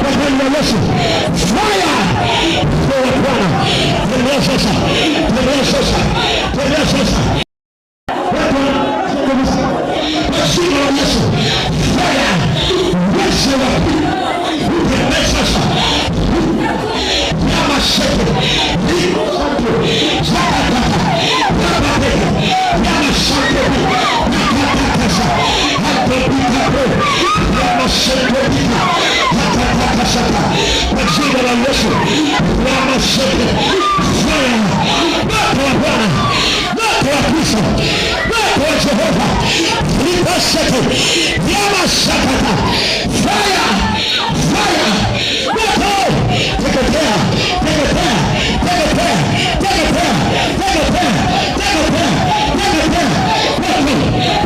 kwa jina la Yesu. Fire! Kwa Bwana. Tembea sasa. Tembea sasa. Tembea sasa. Kwa jina la Yesu. Fire! Yesu wapi? Tembea sasa. Nyama sheke. Zakata. Nyama sheke. Nakatasa. Nyama sheke. Kwa jina la Yesu. Nyama sheke. Fire. Moto wa Bwana. Moto wa Kristo. Moto wa Jehova. Ripasete. Nyama shakata. Fire. Fire. Moto. Teketea. Teketea. Teketea. Teketea. Teketea. Teketea. Teketea. Moto.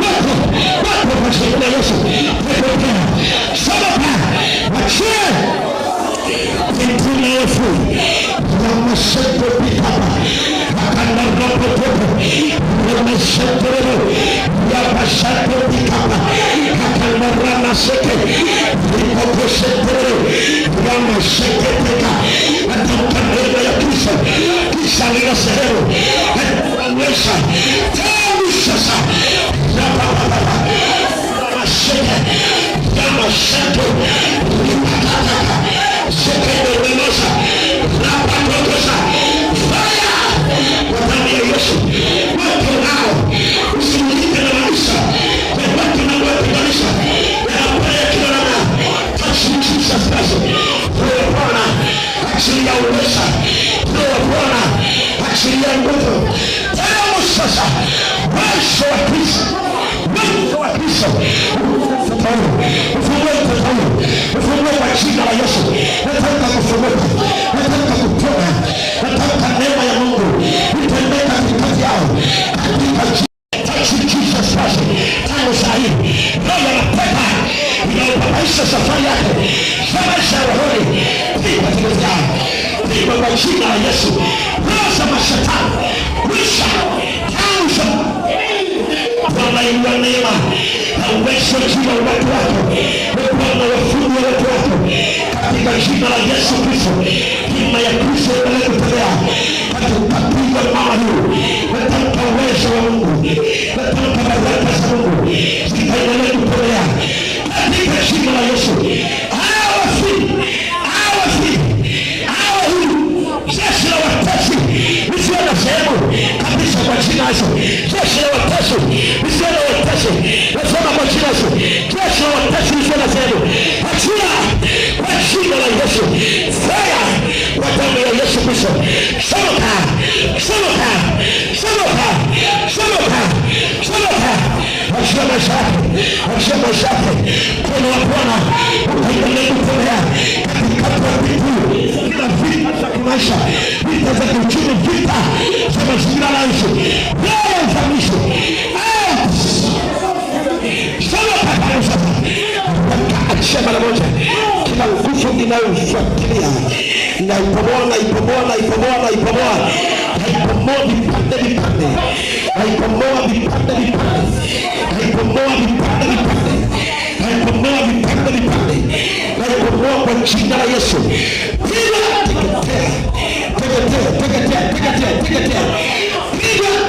Moto. Kwa jina la Yesu. Teketea. Somoka. Wachie. Tentuna yefu. Nyama sheke pitapa. Makanda ropo topo. Nyama sheke rero. Nyama sheke pitapa. Makanda rama sheke. Nyama sheke rero. Nyama sheke pika. Atamka neno ya Kristo. Kisha lina sehemu. Atamwesha. Tamu sasa. Nyama sheke. Nyama sheke. Nyama sheke ndolemosa. Rapa tokosa. Fire! Kwa damu ya Yesu. Watu nao. Usimulike na maisha. Kwa watu na watu maisha. Yanapaya kila nama. Touch Jesus Christ. Roho Bwana. Achilia uweza. Roho Bwana. Achilia nguvu. Damu sasa. Mwisho wa Kristo. Mwisho wa Kristo. Ufungue mkono. Ufungue kwa jina la Yesu. Nataka kufunguka. Nataka kutoka. Nataka neema ya Mungu itembee katikati yao. Katika Jesus Christ. Tangu saa hii. Roho ya mapepa inayobabaisha safari yake. Maisha ya rohoni. Pigwa katikati yao. Pigwa kwa jina la Yesu. Roho za mashetani. Wisha. Kausha. Bwana inua neema na uwezo juu ya watu wako. Bwana wafungue watu wako katika jina la Yesu Kristo. Neema ya Kristo iendelee kutembea katika pigo mama huyu. Natamka uwezo wa Mungu. Natamka baraka za Mungu zitaendelea kutembea katika jina la Yesu. Hawa huyu jeshi la watesi lisiwe na sehemu kabisa kwa jina la Yesu. Jeshi la watesi lisiwe na watesi. Nasema kwa jina la Yesu. Jeshi la watesi lisiwe na sehemu. Achia kwa jina la Yesu. Fire kwa damu ya Yesu Kristo. Somoka. Somoka. Somoka. Somoka. Somoka. Achia maisha yake. Achia maisha yake. Mkono wa Bwana utaendelea kutembea katikati ya vitu. Kila vita za kimaisha. Vita za kiuchumi. Vita za mazingira na nchi. Leo za mwisho. Somoka kama sasa. Achia mara moja. Kila nguvu inayofuatilia naipomoa kwa jina la Yesu.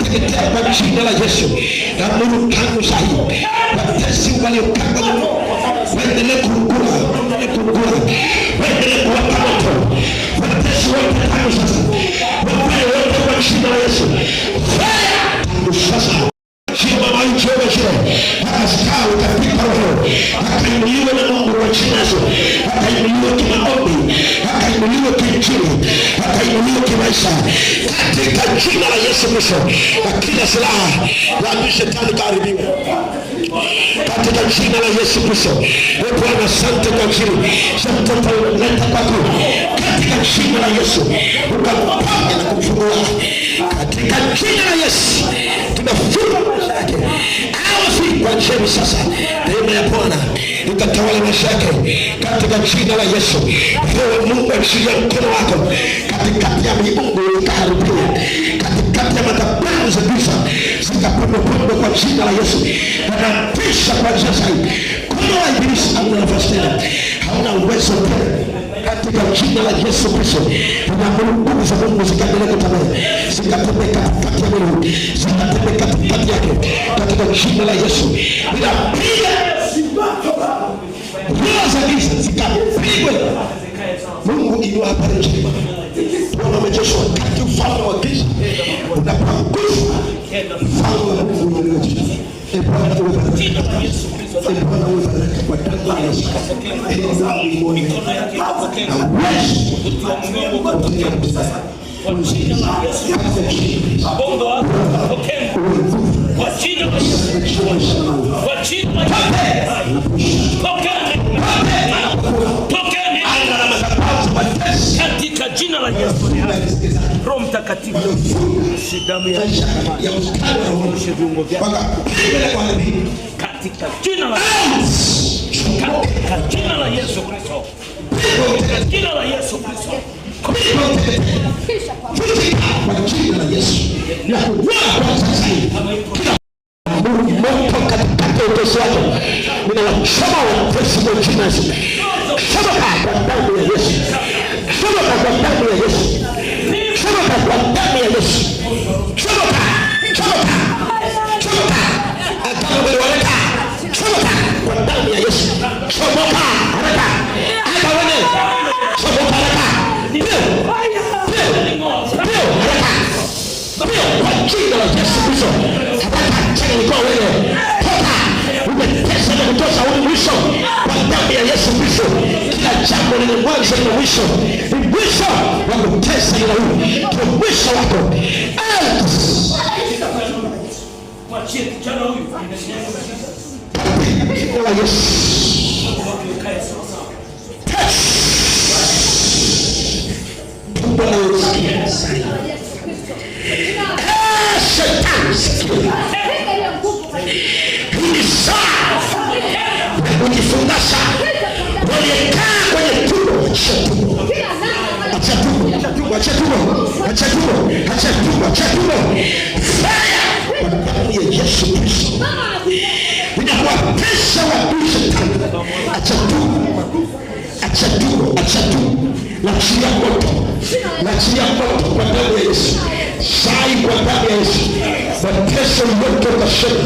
Teketea kwa jina la Yesu. Amuru tangu sahi. Watesi waliokanga waendelee kurukura. Waendelee kuwaka moto. Watesi wote tangu sasa. Wapale wote kwa jina la Yesu. Fire! Tangu sasa. Shima maisha wa shiro. Akastawi katika roho. Akainuliwa na Mungu wa jina la Yesu. Akainuliwa kimaombi. Akainuliwa kiinjili. Akainuliwa kimaisha. Katika jina la Yesu Kristo. Kila silaha ya shetani karibiwa. Katika jina la Yesu Kristo. Bwana asante kwa ajili ya mtoto leta kwako. Katika jina la Yesu. Ukampanga na kumfungua. Katika jina la Yesu. Tunafunga maisha yake. Awafi kwa jemi sasa. Neema ya Bwana ikatawala maisha yake. Katika jina la Yesu. Wewe Mungu achilia mkono wako. Katikati ya miungu ikaharibiwa. Katikati ya madhabahu za giza zikapondwa kwa jina la Yesu. Napisha kwa jina hili. Mkono wa ibilisi hauna nafasi tena, hauna uwezo tena. Katika jina la Yesu Kristo, tunaamuru nguvu za Mungu zikaendelee kutembea, zikatembee katikati ya mwili, zikatembee katikati yake, katika jina la Yesu. Ninapiga roho za giza zikapigwe. Mungu inua habari njema. Bwana amejesha wakati ufalme wa giza unapoangushwa, ufalme wa Mungu unakuja. Bwana uwe baraka. Bwana uwe baraka kwa damu ya Yesu. Mikono yake inapokea kwa jina la Yesu. Bongo wako pokea kwa jina la Yesu. Kwa jina la Yesu. Pokea katika jina la Yesu. Roho Mtakatifu, damu ya kuosha viungo vyako katika jina la Yesu. Katika jina la Yesu Kristo. Katika jina la Yesu Kristo. Kwa jina la Yesu. Na kwa sasa moto katika utosi wako, ninawachoma watesi kwa jina la Yesu. Shoma kwa damu ya Yesu. Shoma kwa damu ya Yesu. Shoma kwa damu ya Yesu. Shoma. Akao waleta. Shoma kwa damu ya Yesu. Shoma haraka. Hata wewe. Shoma haraka. Kwa jina la Yesu Kristo. Haraka chini kwa wewe. Toka. Umetesa na kutosa hadi mwisho. Kwa damu ya Yesu Kristo. Kila jambo lina mwanzo na mwisho. Ni mwisho wa kutesa ila huu. Ni mwisho wako. Mwachie kijana huyu. Kwa Yesu. Bwana usikie sana. Shetani sikia. Hili saa ukifungasha uliyekaa kwenye tumbo, acha tumbo. Fire kwa damu ya Yesu Kristo. Ninakuapisha wadui shetani. Acha tumbo. Nachilia moto kwa damu ya Yesu. Sai kwa damu ya Yesu. Mateso yote utashinda.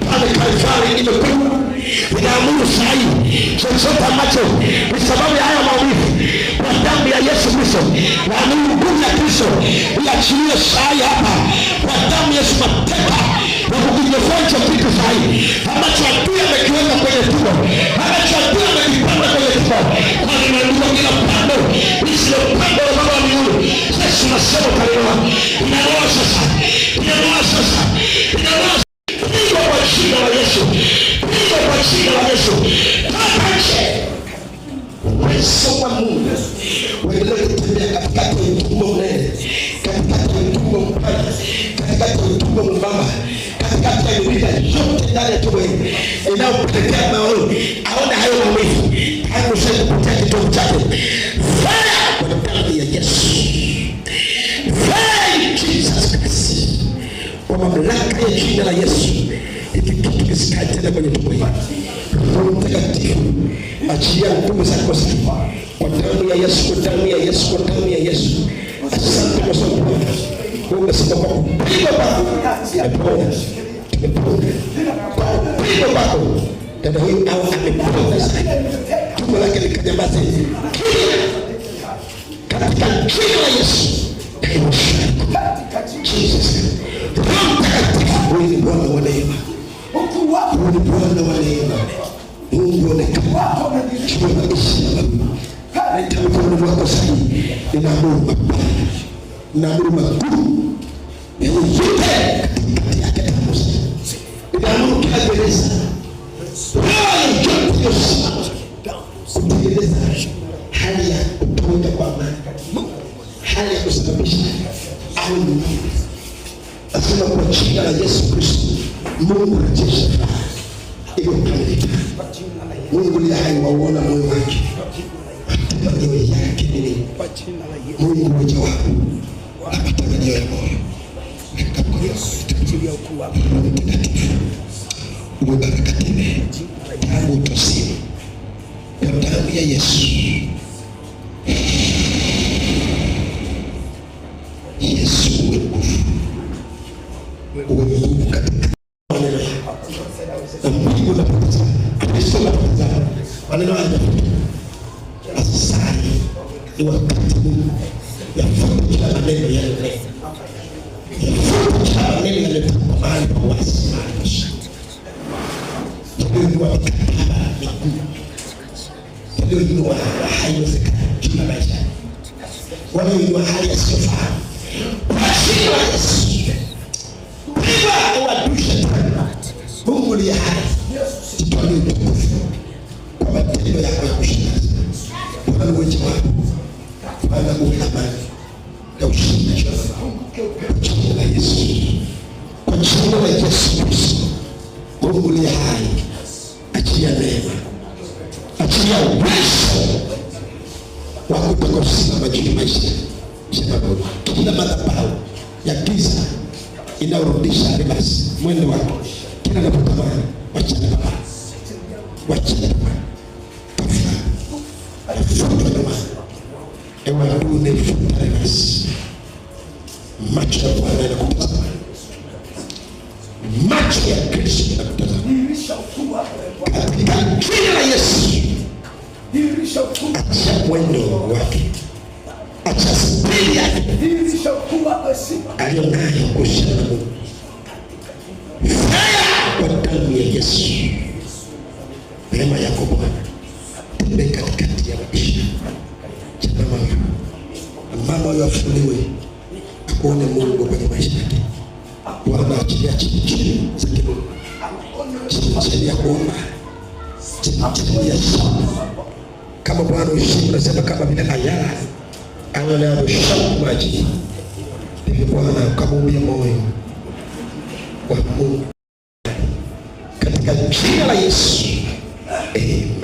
Pale Kalvari imekuwa. Ninaamuru sai chochote ambacho ni sababu ya haya maumivu, kwa damu ya Yesu Kristo, naamuru nguvu ya Kristo iachilie sai hapa kwa damu ya Yesu. Mateka na kukijifanya kitu sai ambacho adui amekiweka kwenye tumbo, ambacho adui amekipanda kwenye tumbo, kwa ninaamuru kila pando lisilo pando la Baba wa mbinguni. Yesu nasema kalewa, inaoa sasa. Pigo kwa jina la Yesu. Kwa jina la Yesu. Uwezo wa Mungu uendelee kutembea katikati ya utumbo mnene, katikati ya utumbo mpana, katikati ya utumbo mwembamba, katikati ya mirija yote ndani ya tumbo hili inayopelekea maoni aone hayo maumivu, tangu sasa kupitia kitovu chake. Fire kwa damu ya Yesu. Fire Jesus Christ. Kwa mamlaka ya jina la Yesu. Kitu kisikae tena kwenye tumbo hili. Roho Mtakatifu, achilia nguvu zako sasa. Kwa damu ya Yesu, kwa damu ya Yesu, kwa damu ya Yesu. Asante kwa sababu umesema kwa kupiga bako tumepona. Kwa kupiga bako dada huyu au amepona sasa. Tumbo lake likanyamaza. Katika jina la Yesu. Jesus. Roho Mtakatifu, wewe ni Bwana wa neema. Wewe ni Bwana wa neema. Mungu onekana. Tunaishi. Leta mikono yako sasa. Ninaamuru mabaya. Ninaamuru magumu. Yote katikati yake na Musa. Ninaamuru kila gereza. Kutengeneza hali ya kutoka kwa amani. Hali ya kusababisha awe ni Mungu. Asema kwa jina la Yesu Kristo. Mungu rejesha iliyokamilika. Mungu ndiye haiwaona moyo wake. Matamanio yake ni nini? Mungu mmoja wapo. Matamanio ya moyo. Akakulia ukuu wako. uwe baraka tele tangu utosini kwa damu ya Yesu. Yesu uwe nguvu katika maneno yako. Mungu anapata anasema maneno haya asali ni wakati Mungu yafuta kila maneno yale. Yafuta kila maneno yale kwa mahali pa wazi. Ndio mikataba migumu. Ndio haiwezekani kila maisha. Ndio hali yasiyofaa. Kwa jina la Yesu. Piga uadui. Mungu ni hai. Tutoe utukufu kwa matendo yako ya kushangaza. Bwana wetu wako. Bwana uwe na amani na ushindi kwa jina la Yesu. Kwa jina la Yesu Kristo. Mungu ni hai. Achia neema. Achia uwezo wa kutokusimama juu ya maisha. Sababu kila madhabahu ya giza inaurudisha ribasi mwendo wako. Kila napotamani wachana kama wachana kama afuta kama ewa dune futa ribasi. Macho ya Bwana yanakutazama. Macho ya Kristo yanakutazama. Katika jina la Yesu. Acha mwendo wake. Acha spidi yake alionayo kushana Mungu. Faya kwa damu ya Yesu. Neema yako Bwana tembee katikati ya maisha ya mama huyo afunuliwe akuone Mungu kwenye maisha yake. Bwana achilia chini za kimungu, chini ya kuomba, chini ya shamba. Kama Bwana usiku unasema kama vile Ayala angalau shauku maji. Ndivyo Bwana ukamuumbia moyo wa Mungu katika jina la Yesu. Amen.